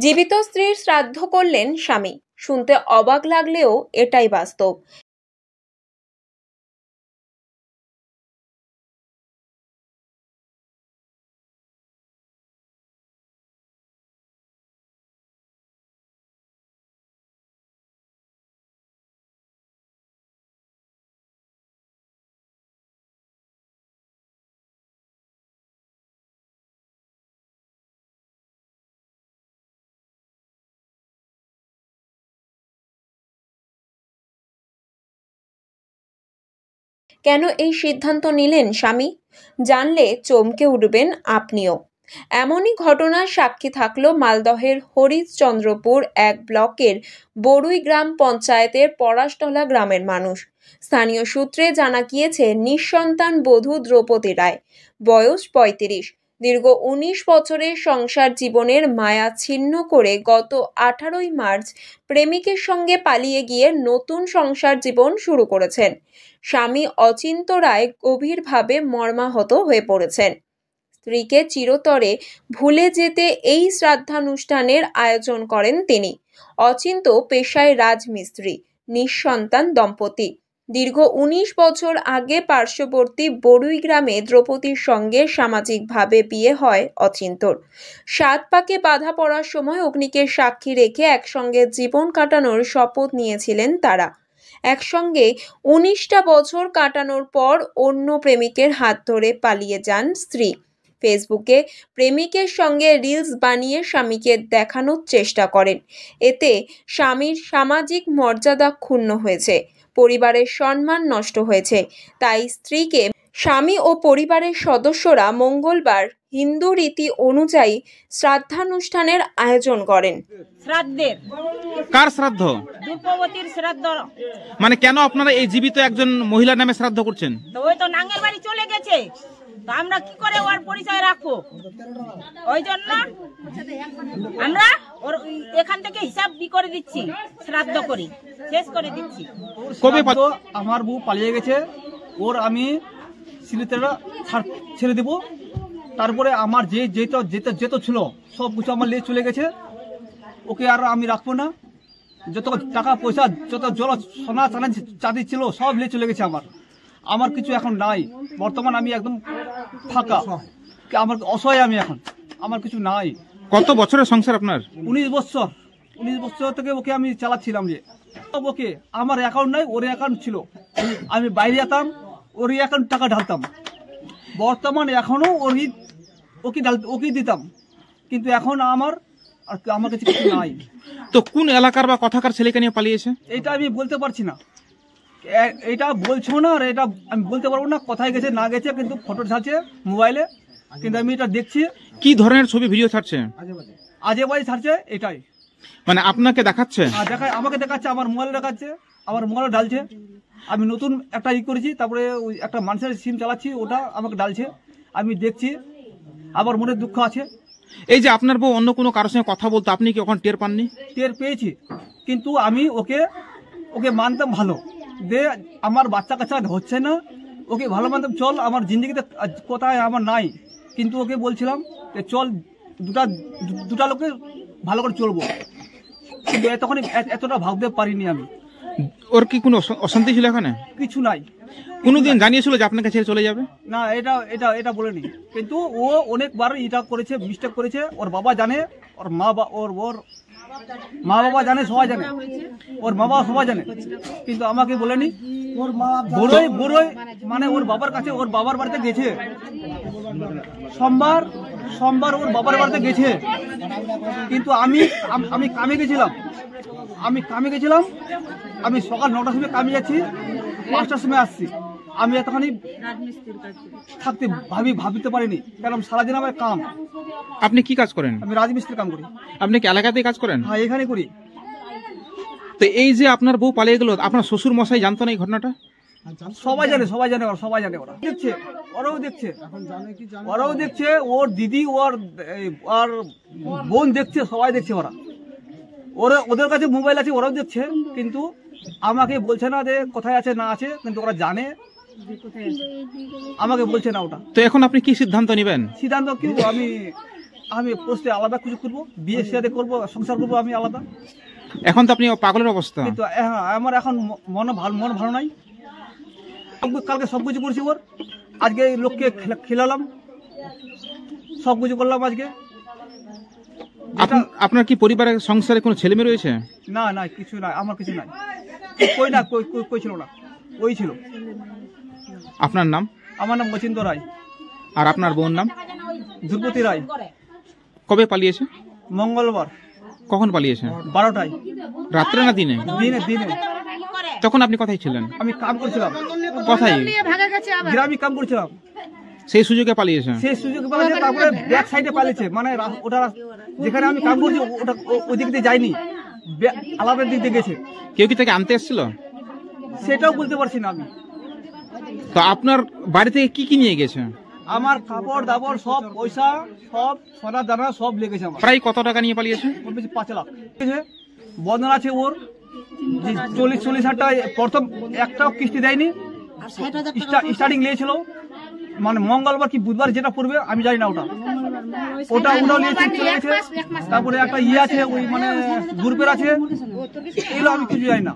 জীবিত স্ত্রীর শ্রাদ্ধ করলেন স্বামী। শুনতে অবাক লাগলেও এটাই বাস্তব। কেন এই সিদ্ধান্ত নিলেন স্বামী? জানলে চমকে উঠবেন আপনিও। এমনই ঘটনার সাক্ষী থাকলো মালদহের হরিশ্চন্দ্রপুর এক ব্লকের বড়ুই গ্রাম পঞ্চায়েতের পলাশতলা গ্রামের মানুষ। স্থানীয় সূত্রে জানা গিয়েছে, নিঃসন্তান বধূ দ্রৌপদী রায়, বয়স ৩৫, দীর্ঘ ১৯ বছরের সংসার জীবনের মায়া ছিন্ন করে গত ১৮ই মার্চ প্রেমিকের সঙ্গে পালিয়ে গিয়ে নতুন সংসার জীবন শুরু করেছেন। স্বামী অচিন্ত রায় গভীরভাবে মর্মাহত হয়ে পড়েছেন। স্ত্রীকে চিরতরে ভুলে যেতে এই শ্রাদ্ধানুষ্ঠানের আয়োজন করেন তিনি। অচিন্ত পেশায় রাজমিস্ত্রি, নিঃসন্তান দম্পতি। দীর্ঘ ১৯ বছর আগে পার্শ্ববর্তী বড়ুই গ্রামে দ্রৌপদীর সঙ্গে সামাজিকভাবে বিয়ে হয় অচিন্তর। ৭ পাকে বাধা পড়ার সময় অগ্নিকে সাক্ষী রেখে একসঙ্গে জীবন কাটানোর শপথ নিয়েছিলেন তারা। একসঙ্গে ১৯টা বছর কাটানোর পর অন্য প্রেমিকের হাত ধরে পালিয়ে যান স্ত্রী। ফেসবুকে প্রেমিকের সঙ্গে রিলস বানিয়ে স্বামীকে দেখানোর চেষ্টা করেন। এতে স্বামীর সামাজিক মর্যাদা ক্ষুণ্ণ হয়েছে, পরিবারের সম্মান নষ্ট হয়েছে। তাই স্ত্রীকে স্বামী ও পরিবারের সদস্যরা মঙ্গলবার হিন্দু রীতি অনুযায়ী শ্রাদ্ধানুষ্ঠানের আয়োজন করেন। শ্রাদ্ধের কার শ্রাদ্ধ? দ্রৌপদীর শ্রাদ্ধ। মানে কেন আপনারা এই জীবিত একজন মহিলার নামে শ্রাদ্ধ করছেন? তো ওই তো নাঙ্গের বাড়ি চলে গেছে, তো আমরা কি করে ওর পরিচয় রাখবো? ওই জন্য আমরা ওর এখান থেকে হিসাব বি করে দিচ্ছি, শ্রাদ্ধ করি শেষ করে দিচ্ছি। কবে আমার বউ পালিয়ে গেছে, ওর আমি সিলিতেরা ছেড়ে দেবো। তারপরে আমার যেত ছিল সব কিছু আমার নিয়ে চলে গেছে, ওকে আর আমি রাখবো না। যত টাকা পয়সা, যত জল সোনা চাঁদি ছিল সব নিয়ে চলে গেছে। আমার কিছু এখন নাই। বর্তমান আমি একদম ফাঁকা, আমার অসহায় আমি এখন, আমার কিছু নাই। কত বছরের সংসার আপনার? 19 বছর। 19 বছর থেকে ওকে আমি চালাচ্ছিলাম। যে ওকে আমার অ্যাকাউন্ট নাই, ওর অ্যাকাউন্ট ছিল। আমি বাইরে যেতাম, ওর অ্যাকাউন্ট টাকা ঢালতাম। বর্তমান এখনো ওকে দিতাম, কিন্তু এখন আমার কাছে কিছু নাই। তো কোন এলাকার বা কথাকার ছেলেকে নিয়ে পালিয়েছে? এটা আমি বলতে পারছি না, এটা বলছো না, আর এটা আমি বলতে পারবো না কোথায় গেছে না গেছে, কিন্তু ফটো ছাড়ছে মোবাইলে, কিন্তু আমি এটা দেখছি। কি ধরনের ছবি ভিডিও ছাড়ছে? আজে বাজে ছাড়ছে, এটাই। মানে আপনাকে দেখাচ্ছে? আমাকে দেখাচ্ছে, আমার মোবাইল দেখাচ্ছে, আমার মোবাইল ডালছে। আমি নতুন একটা করেছি, তারপরে ওই একটা মানুষের সিম চালাচ্ছি, ওটা আমাকে ডালছে, আমি দেখছি। আমার মনে দুঃখ আছে। এই যে আপনার বউ অন্য কোনো কারোর সঙ্গে কথা বলতো, আপনি কি ওখানে টের পাননি? টের পেয়েছি, কিন্তু আমি ওকে মানতাম ভালো, যে আমার বাচ্চা কাচ্চা হচ্ছে না, ওকে ভালো মানতাম। চল, আমার জিন্দগিতে কোথায় আমার নাই, কিন্তু ওকে বলছিলাম যে চল দুটা লোকে ভালো করে চলবো, কিন্তু তখন এতটা ভাবতে পারিনি আমি। ওর কি কোনো অশান্তি ছিল এখানে? কিছু নাই। কোনোদিন জানিয়েছিল যে আপনাকে ছেড়ে চলে যাবে? না, এটা বলেনি, কিন্তু ও অনেকবার এটা করেছে, মিস্টেক করেছে। ওর বাবা জানে, ওর মা বাবা জানে, সবাই জানে, ওর মা বাবা সবাই জানে, কিন্তু আমাকে বলেনি। বড়ই মানে ওর বাবার কাছে, ওর বাবার বাড়িতে গেছে সোমবার ওর বাবার বাড়িতে গেছে, কিন্তু আমি কামে গেছিলাম। আমি সকাল 9টার সময় কামে যাচ্ছি, 5টার সময় আসছি। আমি এতখানি থাকতে ভাবতে পারিনি, কারণ সারাদিন আমার কাম। আপনি কি কাজ করেন? আমি রাজমিস্ত্রির কাম করি। আপনি কি এলাকাতেই কাজ করেন? হ্যাঁ, এখানে করি। তো এই যে আপনার বউ পালিয়ে গেল, আপনার শ্বশুর মশাই জানতো না এই ঘটনাটা? সবাই জানে, ওরা দেখছে, ওরাও দেখছে, ওর দিদি, ওর বোন দেখছে, সবাই দেখছে। ওদের কাছে মোবাইল আছে, ওরাও দেখছে, কিন্তু আমাকে বলছে না যে কোথায় আছে না আছে, কিন্তু ওরা জানে, আমাকে বলছে না ওটা। তো এখন আপনি কি সিদ্ধান্ত নেবেন? সিদ্ধান্ত কি, আমি আমি পোস্টে আলাদা কিছু করবো, বিয়ে সাথে করবো, সংসার করবো আমি আলাদা। এখন তো আপনি পাগলের অবস্থা। কিন্তু আমার এখন মন ভালো নাই। কালকে সবকিছু করছি ওর, আজকে লোককে খেলালাম, সবকিছু করলাম আজকে। আপনার কি পরিবারের সংসারে কোনো ছেলে মেয়ে রয়েছে? না না, কিছু নাই, আমার কিছু নাই। কই ছিল না, ওই ছিল। আপনার নাম? আমার নাম মচিন্দ্র রায়। আর আপনার বোন নাম? ধ্রুপতি রায়। কবে পালিয়েছে? মঙ্গলবার। কখন পালিয়েছে? 12টায়। রাত্রে না দিনে? দিনে দিনে। তখন আপনি কোথায় ছিলেন? আমি কাম করছিলাম। কোথায়? গ্রামে কাম করছিলাম। সেই সুযোগে পালিয়েছে? সেই সুযোগে পালিয়েছে, তারপরে ব্যাক সাইডে পালিয়েছে। মানে ওটা যেখানে আমি কাম করছি ওটা ওই দিক দিয়ে যায়নি, আলাদা দিক দিয়ে গেছে। কেউ কি তাকে আনতে এসেছিল? সেটাও বলতে পারছি না আমি। তো আপনার বাড়ি থেকে কি কি নিয়ে গেছে? আমার কাপড় দাপড় সব, পয়সা সব, সোনা দানা সব লেগেছে আমার। প্রায় কত টাকা নিয়ে পালিয়েছে? 5 লাখ। বন্ধন আছে ওর 40 হাজার টাকা। প্রথম একটাও কিস্তি দেয়নি, স্টার্টিং নিয়েছিল। মানে মঙ্গলবার কি বুধবার যেটা পড়বে আমি জানি না, ওটাও নিয়েছে। তারপরে একটা আছে ওই মানে গ্রুপের আছে, এগুলো আমি কিছু জানি না।